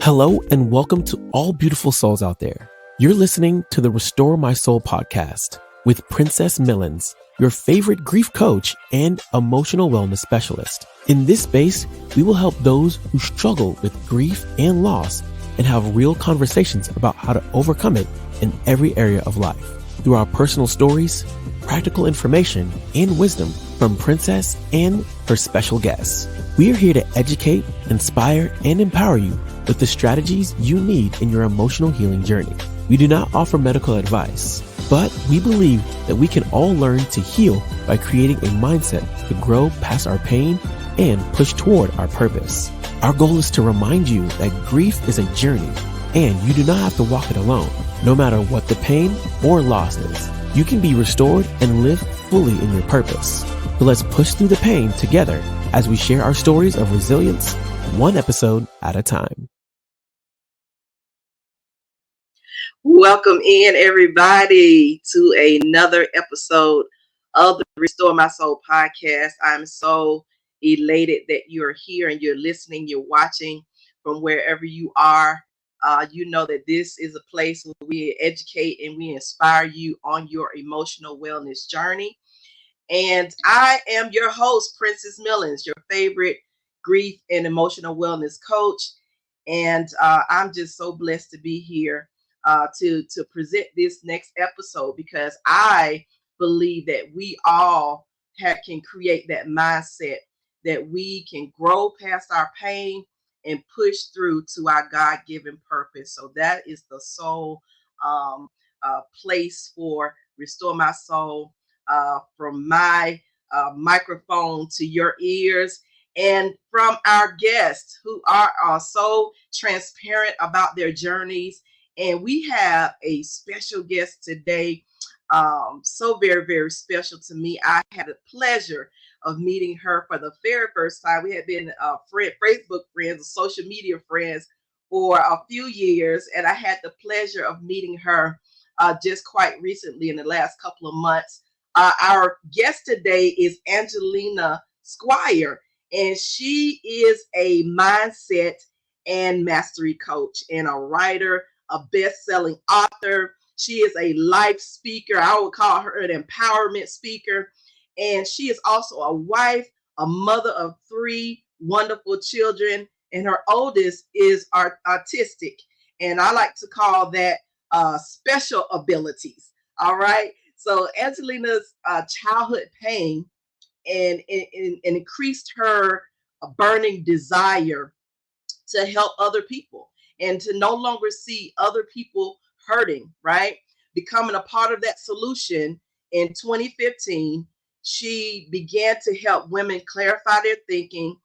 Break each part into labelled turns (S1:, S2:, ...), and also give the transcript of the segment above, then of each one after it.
S1: Hello and welcome to all beautiful souls out there. You're listening to the Restore My Soul podcast with Princess Millens, your favorite grief coach and emotional wellness specialist. In this space, we will help those who struggle with grief and loss and have real conversations about how to overcome it in every area of life. Through our personal stories, practical information, and wisdom from Princess and her special guests. We are here to educate, inspire, and empower you with the strategies you need in your emotional healing journey. We do not offer medical advice, but we believe that we can all learn to heal by creating a mindset to grow past our pain and push toward our purpose. Our goal is to remind you that grief is a journey and you do not have to walk it alone. No matter what the pain or loss is, you can be restored and live fully in your purpose. So let's push through the pain together as we share our stories of resilience, one episode at a time.
S2: Welcome in, everybody, to another episode of the Restore My Soul podcast. I'm so elated that you're here and you're listening, you're watching from wherever you are. You know that this is a place where we educate and we inspire you on your emotional wellness journey. And I am your host, Princess Millens, your favorite grief and emotional wellness coach. And I'm just so blessed to be here to present this next episode, because I believe that we all can create that mindset that we can grow past our pain and push through to our God-given purpose. So that is the sole place for Restore My Soul, from my microphone to your ears, and from our guests who are so transparent about their journeys. And we have a special guest today, so very, very special to me. I had the pleasure of meeting her for the very first time. We had been Facebook friends, or social media friends, for a few years, and I had the pleasure of meeting her just quite recently in the last couple of months. Our guest today is Angelina Squire, and she is a mindset and mastery coach and a writer, a best-selling author. She is a life speaker. I would call her an empowerment speaker. And she is also a wife, a mother of 3 wonderful children, and her oldest is autistic. And I like to call that special abilities. All right. So Angelina's childhood pain and increased her burning desire to help other people and to no longer see other people hurting, right? Becoming a part of that solution in 2015, she began to help women clarify their thinking,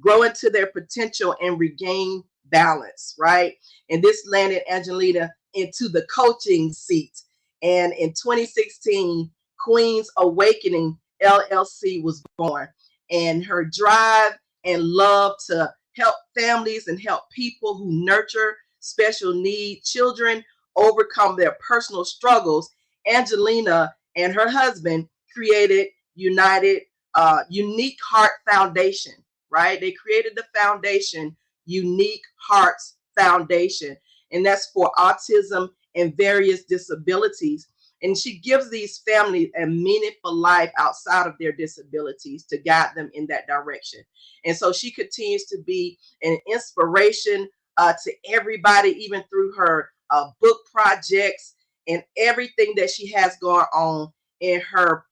S2: grow into their potential, and regain balance, right? And this landed Angelina into the coaching seat. And in 2016, Queens Awakening LLC was born. And her drive and love to help families and help people who nurture special needs children overcome their personal struggles, Angelina and her husband created Unique Heart Foundation, right? They created the foundation, Unique Hearts Foundation, and that's for autism and various disabilities. And she gives these families a meaningful life outside of their disabilities to guide them in that direction. And so she continues to be an inspiration to everybody, even through her book projects and everything that she has going on in her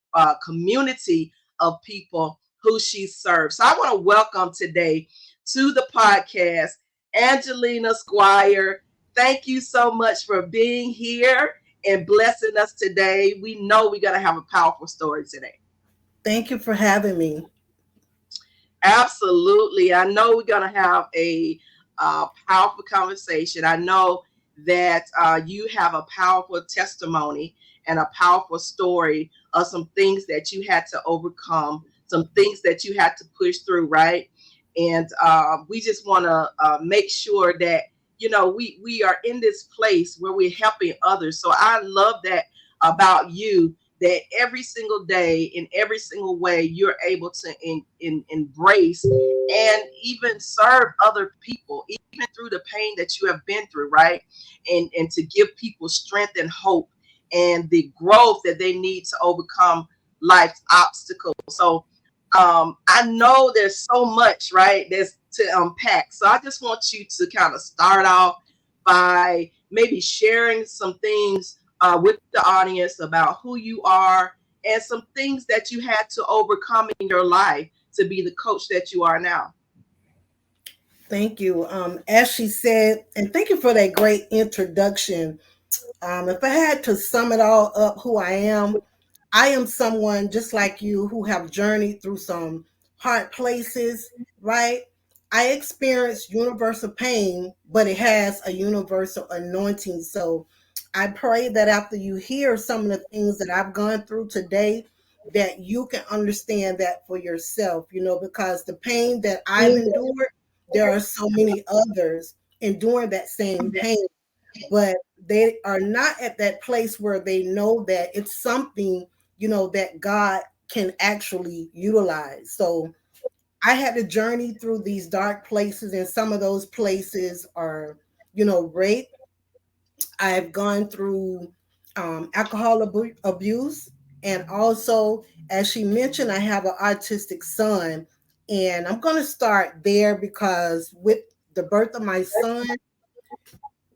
S2: community of people who she serves. So I want to welcome today to the podcast, Angelina Squire. Thank you so much for being here and blessing us today. We know we're going to have a powerful story today.
S3: Thank you for having me.
S2: Absolutely. I know we're going to have a powerful conversation. I know that you have a powerful testimony and a powerful story of some things that you had to overcome, some things that you had to push through, right? And we just want to make sure that, you know, we are in this place where we're helping others. So I love that about you. that every single day, in every single way, you're able to embrace and even serve other people, even through the pain that you have been through, right? And to give people strength and hope and the growth that they need to overcome life's obstacles. So I know there's so much, right? There's to unpack. So I just want you to kind of start off by maybe sharing some things with the audience about who you are and some things that you had to overcome in your life to be the coach that you are now.
S3: Thank you. As she said, and thank you for that great introduction. If I had to sum it all up, who I am someone just like you who have journeyed through some hard places, right? I experience universal pain, but it has a universal anointing. So I pray that after you hear some of the things that I've gone through today, that you can understand that for yourself, because the pain that I've endured, there are so many others enduring that same pain, but they are not at that place where they know that it's something, that God can actually utilize. So I had to journey through these dark places, and some of those places are, rape. I've gone through alcohol abuse, and also, as she mentioned, I have an autistic son, and I'm going to start there because with the birth of my son,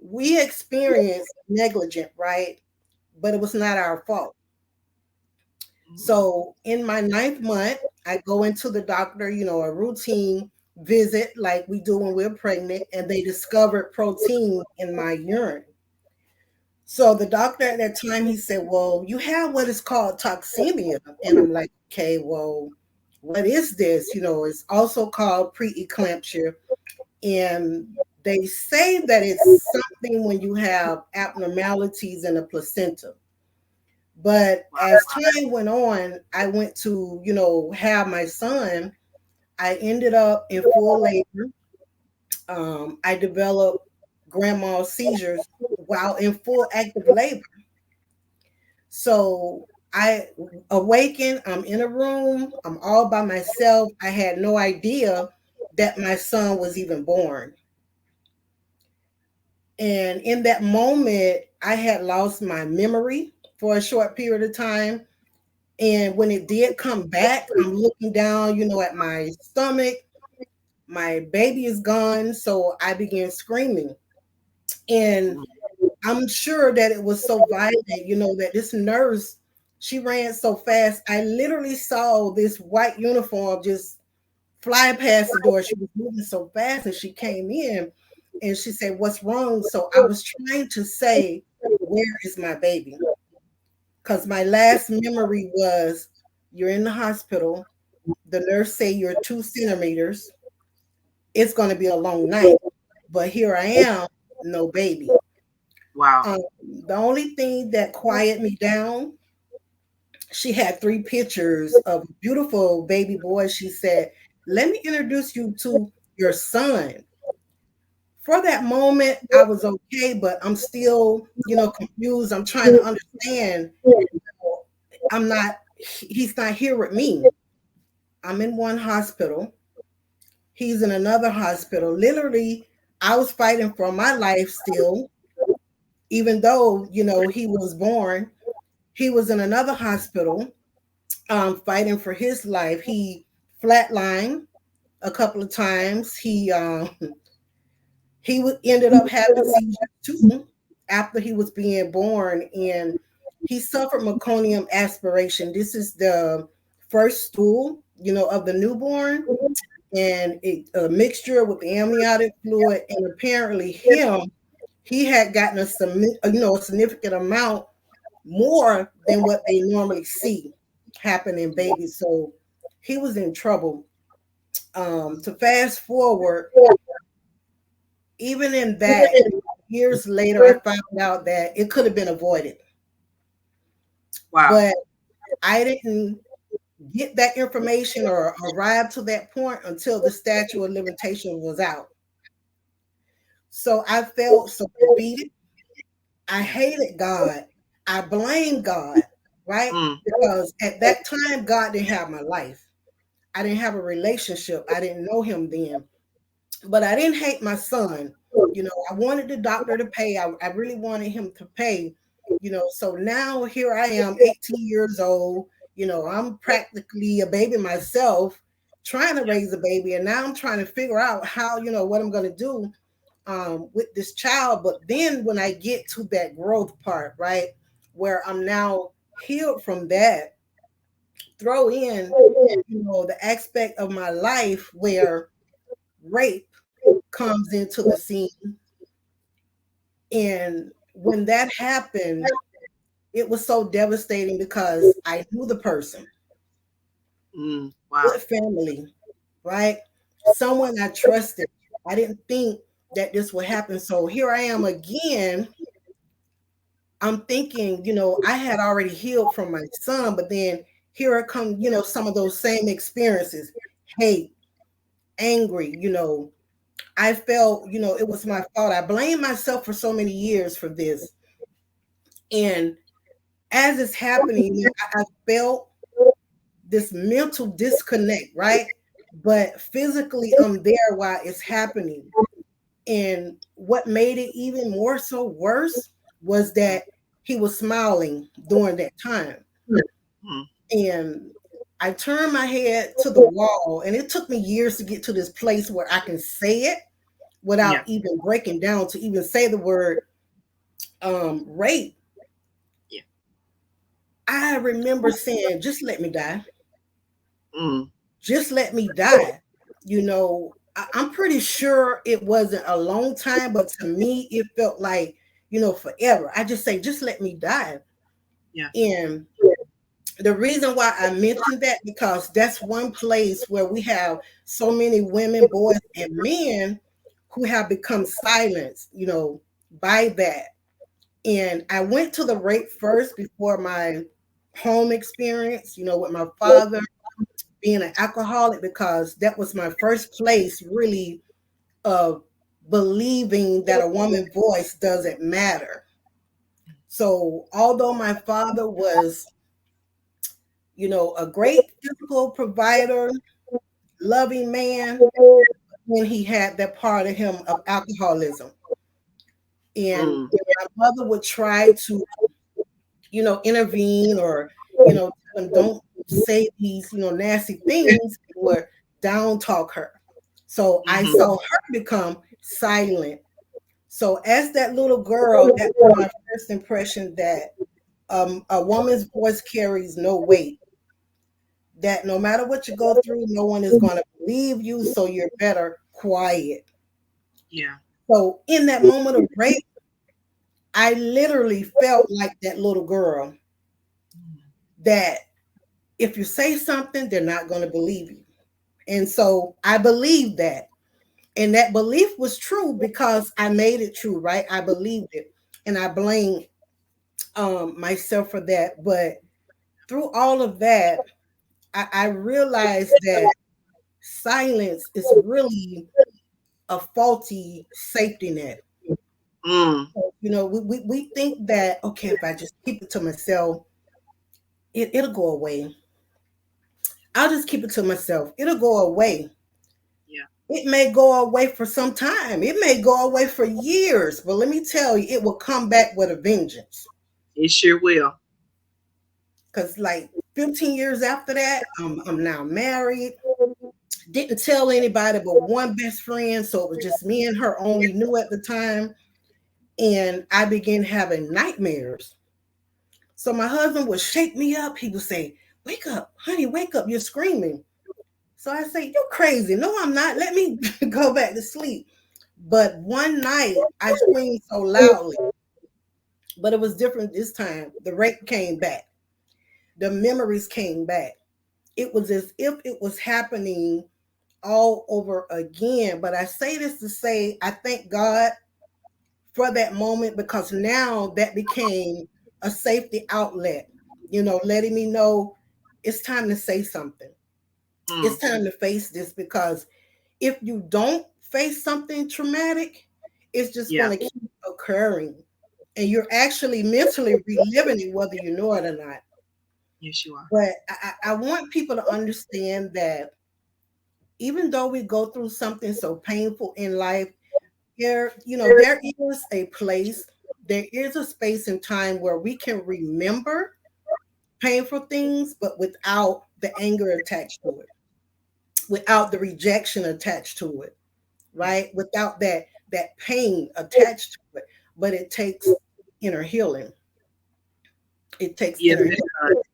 S3: we experienced negligent, right? But it was not our fault. So in my ninth month, I go into the doctor, a routine visit like we do when we're pregnant, and they discovered protein in my urine. So the doctor at that time, he said, well, you have what is called toxemia. And I'm like, okay, well, what is this? It's also called preeclampsia. And they say that it's something when you have abnormalities in the placenta. But as time went on, I went to, have my son. I ended up in full labor. I developed grandma's seizures while in full active labor. So I awakened, I'm in a room, I'm all by myself. I had no idea that my son was even born. And in that moment, I had lost my memory for a short period of time. And when it did come back, I'm looking down, at my stomach. My baby is gone. So I began screaming. And I'm sure that it was so violent, that this nurse, she ran so fast. I literally saw this white uniform just fly past the door. She was moving so fast and she came in and she said, what's wrong? So I was trying to say, where is my baby? Because my last memory was, you're in the hospital. The nurse say you're 2 centimeters. It's going to be a long night. But here I am, no baby.
S2: Wow.
S3: The only thing that quieted me down, she had 3 pictures of a beautiful baby boy. She said, let me introduce you to your son. For that moment, I was okay, but I'm still, confused. I'm trying to understand. He's not here with me. I'm in one hospital. He's in another hospital. Literally, I was fighting for my life still, even though, he was born. He was in another hospital, fighting for his life. He flatlined a couple of times. He ended up having seizures too after he was being born, and he suffered meconium aspiration. This is the first stool, of the newborn, and a mixture with amniotic fluid, and apparently he had gotten a significant amount more than what they normally see happen in babies. So he was in trouble. To fast forward, even in that, years later, I found out that it could have been avoided.
S2: Wow.
S3: But I didn't get that information or arrive to that point until the statute of limitation was out. So I felt so defeated. I
S2: Yeah.
S3: hated God. I blamed God. right? Because at that time, God didn't have my life. I didn't have a relationship. I didn't know him then. But I didn't hate my son. I wanted the doctor to pay. I really wanted him to pay. So now here I am, 18 years old. I'm practically a baby myself, trying to raise a baby. And now I'm trying to figure out how, what I'm going to do with this child. But then when I get to that growth part, right, where I'm now healed from that, throw in, the aspect of my life where rape comes into the scene. And when that happened, it was so devastating because I knew the person,
S2: Wow.
S3: good family, right? Someone I trusted. I didn't think that this would happen. So here I am again. I'm thinking, I had already healed from my son, but then here it comes, some of those same experiences, hate, angry, I felt, it was my fault. I blamed myself for so many years for this. And as it's happening, I felt this mental disconnect, right? But physically, I'm there while it's happening. And what made it even more so worse was that he was smiling during that time. And I turned my head to the wall, and it took me years to get to this place where I can say it without even breaking down to even say the word rape.
S2: Yeah.
S3: I remember saying, just let me die. Just let me die. I'm pretty sure it wasn't a long time, but to me, it felt like, forever. I just say, just let me die.
S2: Yeah.
S3: And the reason why I mentioned that, because that's one place where we have so many women, boys, and men who have become silenced, by that. And I went to the rape first before my home experience, with my father being an alcoholic, because that was my first place really of believing that a woman's voice doesn't matter. So although my father was, a great physical provider, loving man, when he had that part of him of alcoholism. And my mother would try to, intervene or, tell him, don't say these, nasty things, or down talk her. So I saw her become silent. So as that little girl, that was my first impression that a woman's voice carries no weight. That no matter what you go through, no one is going to believe you, so you're better quiet.
S2: Yeah.
S3: So in that moment of rape, I literally felt like that little girl, that if you say something, they're not going to believe you. And so I believed that. And that belief was true because I made it true, right? I believed it. And I blame myself for that. But through all of that, I realized that silence is really a faulty safety net. We think that, okay, if I just keep it to myself, it'll go away. I'll just keep it to myself. It'll go away.
S2: Yeah.
S3: It may go away for some time. It may go away for years. But let me tell you, it will come back with a vengeance.
S2: It sure will.
S3: Because like 15 years after that, I'm now married. Didn't tell anybody but one best friend. So it was just me and her only knew at the time. And I began having nightmares. So my husband would shake me up. He would say, wake up, honey, wake up. You're screaming. So I say, you're crazy. No, I'm not. Let me go back to sleep. But one night I screamed so loudly, but it was different this time. The rape came back. The memories came back. It was as if it was happening all over again. But I say this to say, I thank God for that moment, because now that became a safety outlet, letting me know it's time to say something. It's time to face this, because if you don't face something traumatic, it's just going to keep occurring. And you're actually mentally reliving it, whether you know it or not.
S2: Yes, you are.
S3: But I want people to understand that even though we go through something so painful in life, there is a place, there is a space and time where we can remember painful things, but without the anger attached to it, without the rejection attached to it,
S2: Mm.
S3: right? Without that pain attached to it. But it takes inner healing. It takes
S2: Yes,
S3: inner
S2: it
S3: healing.
S2: does.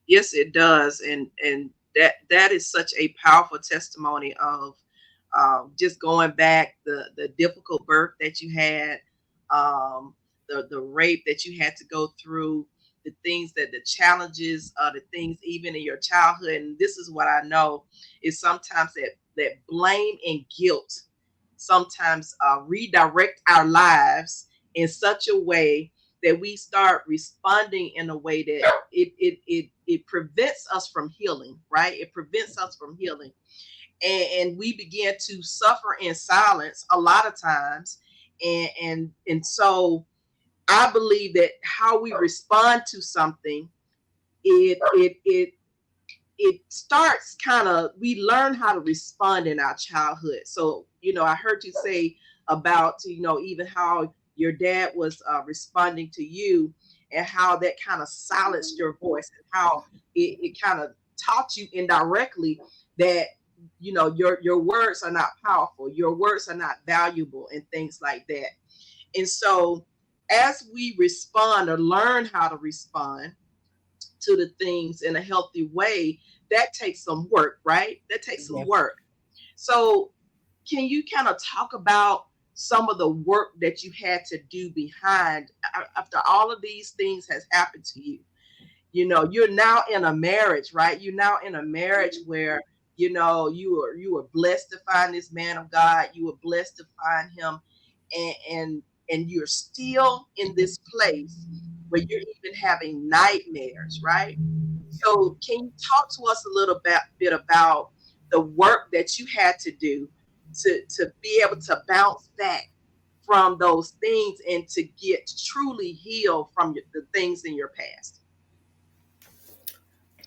S2: Yes, it does, and that is such a powerful testimony of just going back the difficult birth that you had, the rape that you had to go through, the things that the challenges, the things even in your childhood. And this is what I know is sometimes that blame and guilt sometimes redirect our lives in such a way that we start responding in a way that it prevents us from healing, right? It prevents us from healing. And we begin to suffer in silence a lot of times. And so I believe that how we respond to something, it starts kind of, we learn how to respond in our childhood. So I heard you say about even how your dad was responding to you, and how that kind of silenced your voice, and how it kind of taught you indirectly that your words are not powerful, your words are not valuable, and things like that. And so as we respond or learn how to respond to the things in a healthy way, that takes some work, right? That takes some
S3: Yeah.
S2: work. So can you kind of talk about some of the work that you had to do behind after all of these things has happened to you? You're now in a marriage, right? You're now in a marriage where you were blessed to find this man of God. You were blessed to find him, and and you're still in this place where you're even having nightmares, right? So can you talk to us a little bit about the work that you had to do to be able to bounce back from those things and to get truly healed from the things in your past?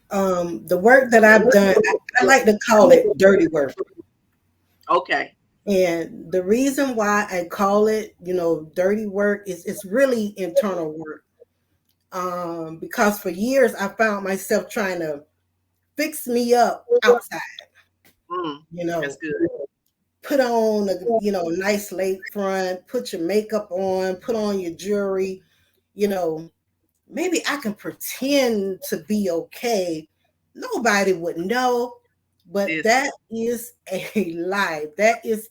S3: The work that I've done, I like to call it dirty work.
S2: Okay.
S3: And the reason why I call it, dirty work is it's really internal work. Because for years I found myself trying to fix me up outside,
S2: Mm,
S3: you
S2: that's
S3: know,
S2: good.
S3: put on a nice lace front, put your makeup on, put on your jewelry, you know, maybe I can pretend to be okay. Nobody would know, but
S2: Listen.
S3: that is a lie. That is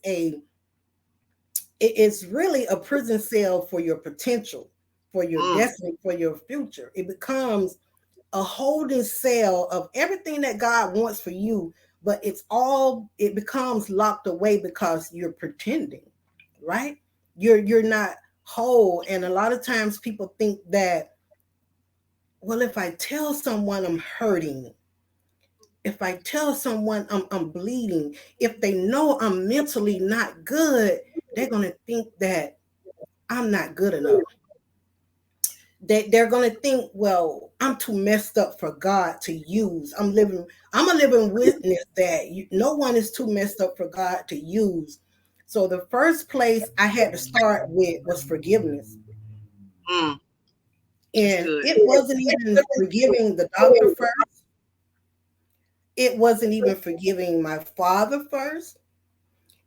S3: it's really a prison cell for your potential, for your
S2: Mm,
S3: destiny, for your future. It becomes a holding cell of everything that God wants for you, but it becomes locked away because you're pretending, right? You're not whole. And a lot of times people think that, well, if I tell someone I'm hurting, if I tell someone I'm bleeding, if they know I'm mentally not good, they're going to think that I'm not good enough. They're going to think, well, I'm too messed up for God to use. I'm a living witness that no one is too messed up for God to use. So the first place I had to start with was forgiveness.
S2: mm, that's
S3: And
S2: good.
S3: it wasn't even forgiving the doctor first. It wasn't even forgiving my father first.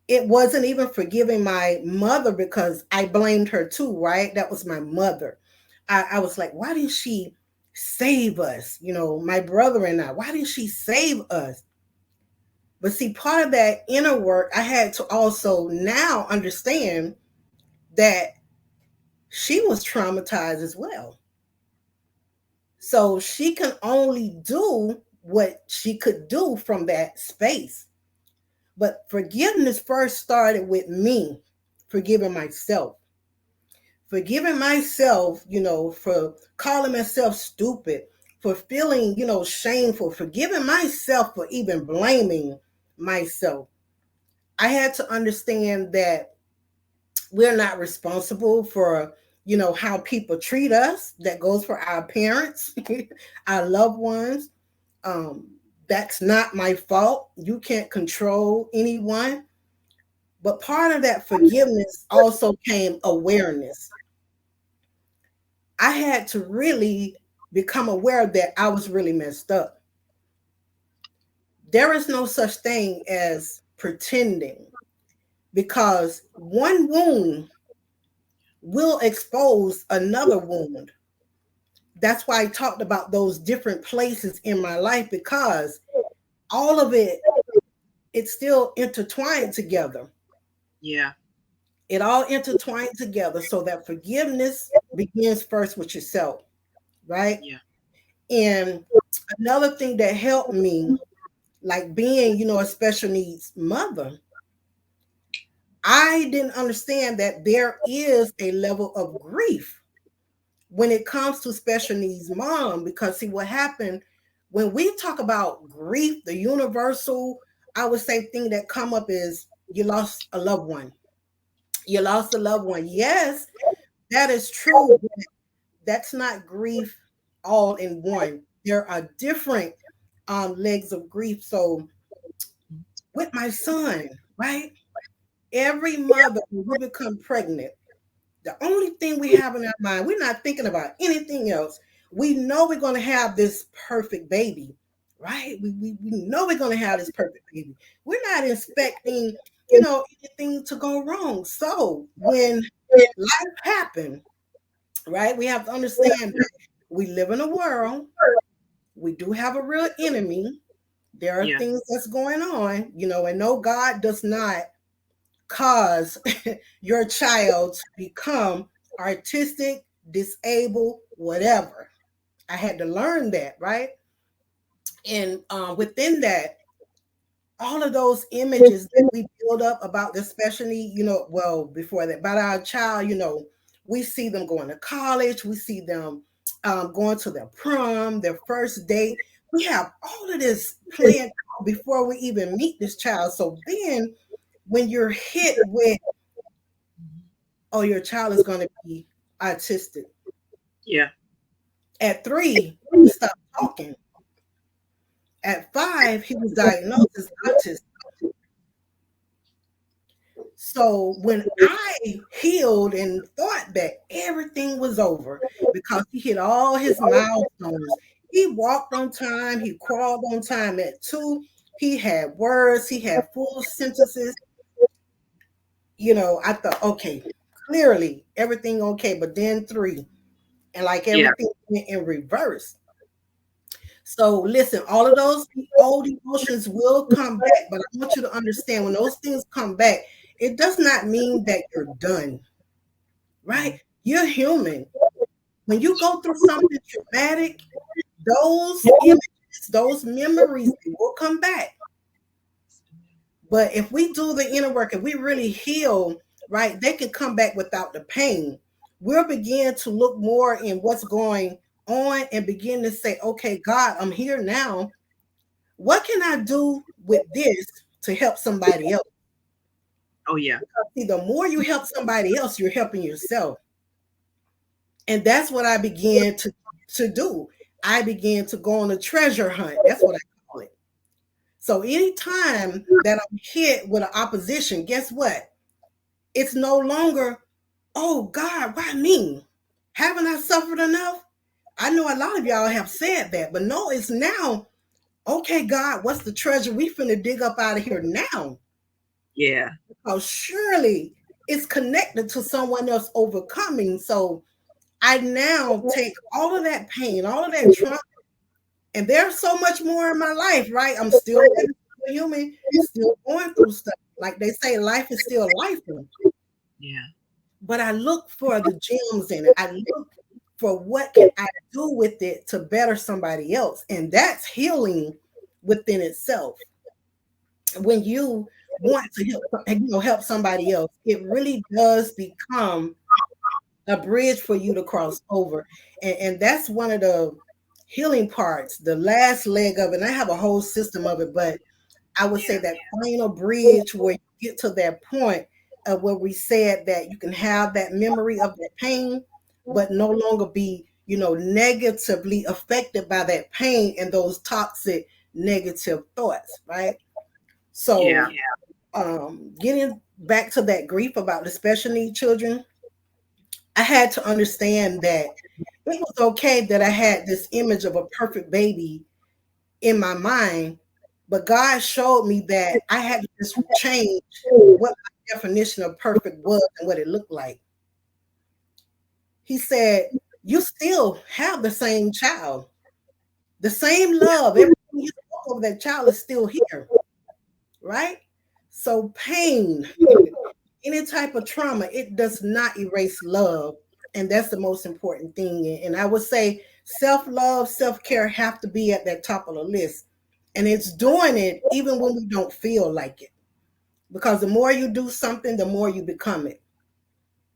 S3: It wasn't even forgiving my mother because I blamed her too, right? That was my mother. I was like, why didn't she save us? My brother and I, why didn't she save us? But see, part of that inner work, I had to also now understand that she was traumatized as well. So she can only do what she could do from that space. But forgiveness first started with me forgiving myself. Forgiving myself, for calling myself stupid, for feeling, shameful, forgiving myself for even blaming myself. I had to understand that we're not responsible for, how people treat us. That goes for our parents, our loved ones. Um, that's not my fault. You can't control anyone. But part of that forgiveness also came awareness. I had to really become aware that I was really messed up. There is no such thing as pretending, because one wound will expose another wound. That's why I talked about those different places in my life, because all of it's still intertwined together.
S2: Yeah.
S3: It all intertwined together, so that forgiveness begins first with yourself, right?
S2: Yeah.
S3: And another thing that helped me, like being, a special needs mother, I didn't understand that there is a level of grief when it comes to special needs mom. Because see, what happened when we talk about grief, the universal, I would say, thing that come up is you lost a loved one. You lost a loved one. Yes, that is true. But that's not grief all in one. There are different legs of grief. So with my son, right? Every mother, when we become pregnant, the only thing we have in our mind, we're not thinking about anything else. We know we're going to have this perfect baby, right? We know we're going to have this perfect baby. We're not expecting, anything to go wrong. So when life happened, right, we have to understand that we live in a world. We do have a real enemy. There are
S2: Yeah.
S3: things that's going on, and no, God does not cause your child to become artistic, disabled, whatever. I had to learn that, right? And within that, all of those images that we build up about the special need, well, before that, about our child, we see them going to college, we see them going to their prom, their first date. We have all of this planned out before we even meet this child. So then when you're hit with, oh, your child is going to be autistic.
S2: Yeah.
S3: At 3, he stopped talking. At 5, he was diagnosed as autistic. So when I healed and thought that everything was over, because he hit all his milestones, he walked on time, he crawled on time. At 2, he had words, he had full sentences. I thought, okay, clearly everything okay. But then 3, and like
S2: Yeah.
S3: everything went in reverse. So listen, all of those old emotions will come back, but I want you to understand, when those things come back, it does not mean that you're done, right? You're human. When you go through something traumatic, those images, those memories, they will come back. But if we do the inner work, if we really heal, right, they can come back without the pain. We'll begin to look more in what's going on and begin to say, okay, God, I'm here now. What can I do with this to help somebody else?
S2: Oh, yeah.
S3: See, the more you help somebody else, you're helping yourself. And that's what I began to do. I began to go on a treasure hunt. That's what I call it. So anytime that I'm hit with an opposition, guess what? It's no longer, oh God, why me? Haven't I suffered enough? I know a lot of y'all have said that, but no, it's now, okay, God, what's the treasure we finna dig up out of here now?
S2: Yeah.
S3: Because surely it's connected to someone else overcoming. So I now take all of that pain, all of that trauma, and there's so much more in my life, right? I'm still living, still human, still going through stuff. Like they say, life is still life.
S2: Yeah.
S3: But I look for the gems in it. I look for what can I do with it to better somebody else. And that's healing within itself. When you want to help somebody else, it really does become a bridge for you to cross over. And that's one of the healing parts, the last leg of it. And I have a whole system of it, but I would say that final bridge where you get to that point of where we said that you can have that memory of that pain, but no longer be, negatively affected by that pain and those toxic negative thoughts, right?
S2: Yeah.
S3: So, getting back to that grief about the special need children, I had to understand that it was okay that I had this image of a perfect baby in my mind, but God showed me that I had to just change what my definition of perfect was and what it looked like. He said, "You still have the same child, the same love. Everything you spoke of that child is still here, right? So, pain, any type of trauma, it does not erase love. And that's the most important thing. And I would say self love, self care have to be at that top of the list. And it's doing it even when we don't feel like it. Because the more you do something, the more you become it.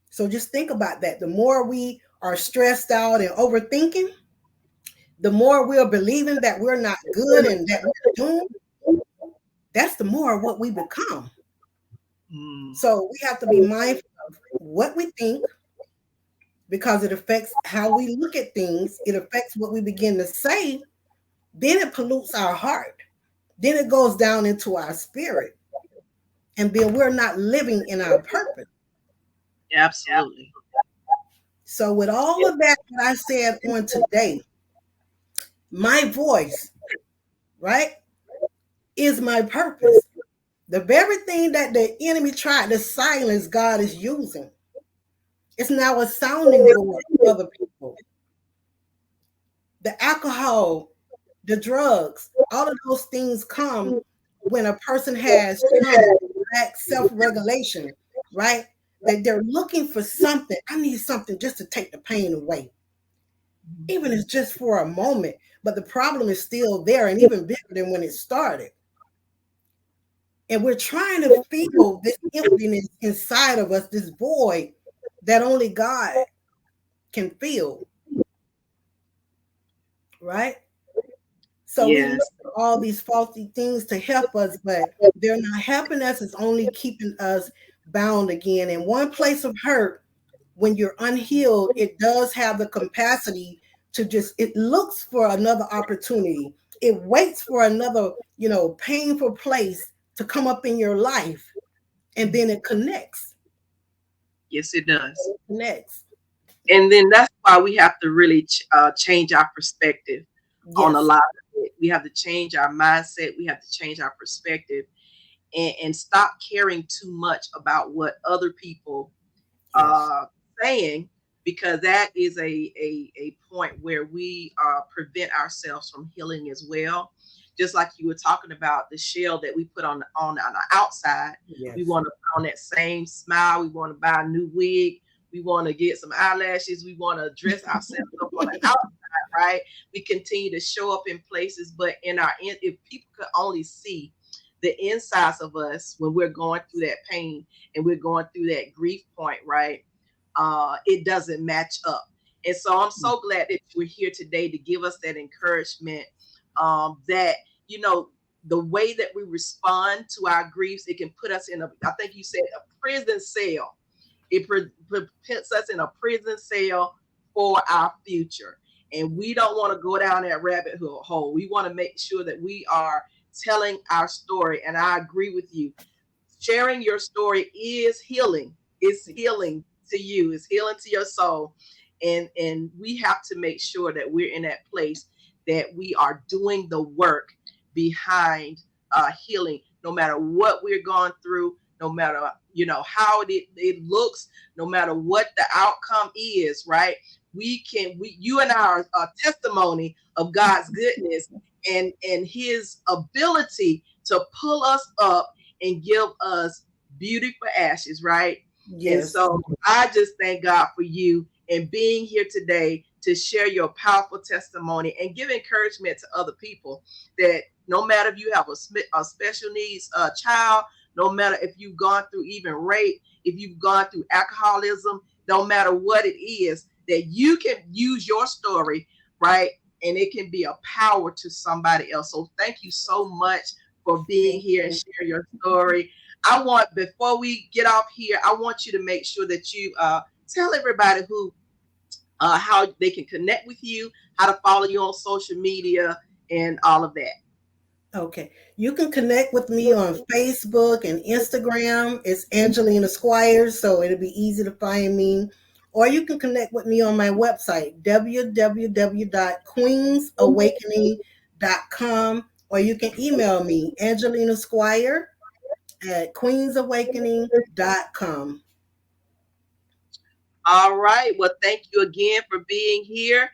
S3: So just think about that. The more we are stressed out and overthinking, the more we're believing that we're not good and that we're doomed, that's the more what we become.
S2: Mm.
S3: So we have to be mindful of what we think because it affects how we look at things. It affects what we begin to say. Then it pollutes our heart. Then it goes down into our spirit. And then we're not living in our purpose.
S2: Absolutely.
S3: So with all of that I said on today, my voice, right, is my purpose. The very thing that the enemy tried to silence, God is using. It's now a sounding board for other people. The alcohol, the drugs, all of those things come when a person has trauma, lack self-regulation, right? That they're looking for something. I need something just to take the pain away, even if it's just for a moment. But the problem is still there and even bigger than when it started. And we're trying to feel this emptiness inside of us, this void that only God can feel, right? So we look
S2: Yes.
S3: for all these faulty things to help us, but they're not helping us. It's only keeping us bound again. And one place of hurt, when you're unhealed, it does have the capacity to just, it looks for another opportunity. It waits for another, painful place to come up in your life. And then it connects.
S2: Yes, it does.
S3: Connects.
S2: And then that's why we have to really change our perspective on a
S3: Yes.
S2: lot of it. We have to change our mindset. We have to change our perspective and stop caring too much about what other people
S3: Yes.
S2: saying, because that is a point where we prevent ourselves from healing as well. Just like you were talking about the shell that we put on the outside, we
S3: Yes.
S2: want to put on that same smile. We want to buy a new wig. We want to get some eyelashes. We want to dress ourselves up on the outside, right? We continue to show up in places, but if people could only see the insides of us when we're going through that pain and we're going through that grief point, right? It doesn't match up. And so I'm so glad that you're here today to give us that encouragement, that, you know, the way that we respond to our griefs, it can put us in I think you said a prison cell. It puts us in a prison cell for our future. And we don't want to go down that rabbit hole. We want to make sure that we are telling our story. And I agree with you. Sharing your story is healing. It's healing to you. It's healing to your soul. And we have to make sure that we're in that place that we are doing the work behind healing, no matter what we're going through, no matter how it looks, no matter what the outcome is, right? You and I are a testimony of God's goodness and his ability to pull us up and give us beauty for ashes, right? And
S3: Yes.
S2: so I just thank God for you and being here today to share your powerful testimony and give encouragement to other people that no matter if you have a special needs child, no matter if you've gone through even rape, if you've gone through alcoholism, no matter what it is, that you can use your story, right? And it can be a power to somebody else. So thank you so much for being
S3: Thank
S2: here and
S3: you.
S2: share your story. Before we get off here, I want you to make sure that you tell everybody who how they can connect with you, how to follow you on social media, and all of that.
S3: Okay. You can connect with me on Facebook and Instagram. It's Angelina Squire, so it'll be easy to find me. Or you can connect with me on my website, www.queensawakening.com, or you can email me, Angelina Squire at queensawakening.com.
S2: All right. Well, thank you again for being here.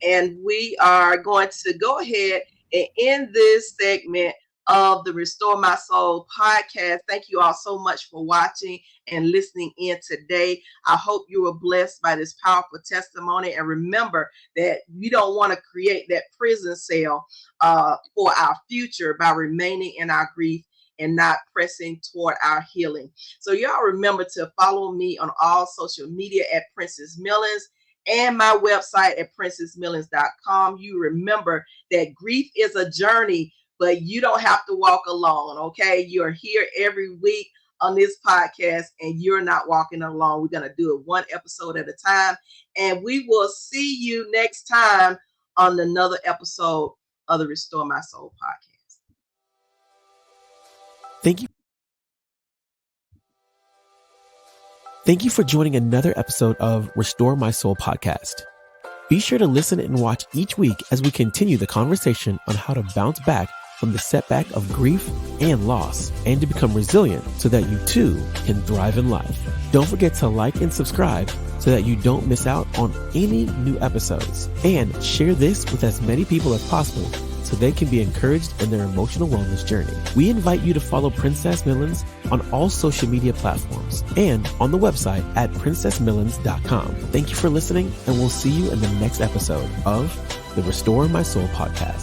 S2: And we are going to go ahead and end this segment of the Restore My Soul podcast. Thank you all so much for watching and listening in today. I hope you were blessed by this powerful testimony. And remember that we don't want to create that prison cell for our future by remaining in our grief and not pressing toward our healing. So y'all remember to follow me on all social media at Princess Millens and my website at princessmillens.com. You remember that grief is a journey, but you don't have to walk alone, okay? You're here every week on this podcast, and you're not walking alone. We're going to do it one episode at a time, and we will see you next time on another episode of the Restore My Soul podcast.
S1: Thank you for joining another episode of Restore My Soul podcast. Be sure to listen and watch each week as we continue the conversation on how to bounce back from the setback of grief and loss and to become resilient so that you too can thrive in life. Don't forget to like and subscribe so that you don't miss out on any new episodes, and share this with as many people as possible so they can be encouraged in their emotional wellness journey. We invite you to follow Princess Millens on all social media platforms and on the website at princessmillens.com. Thank you for listening, and we'll see you in the next episode of the Restore My Soul podcast.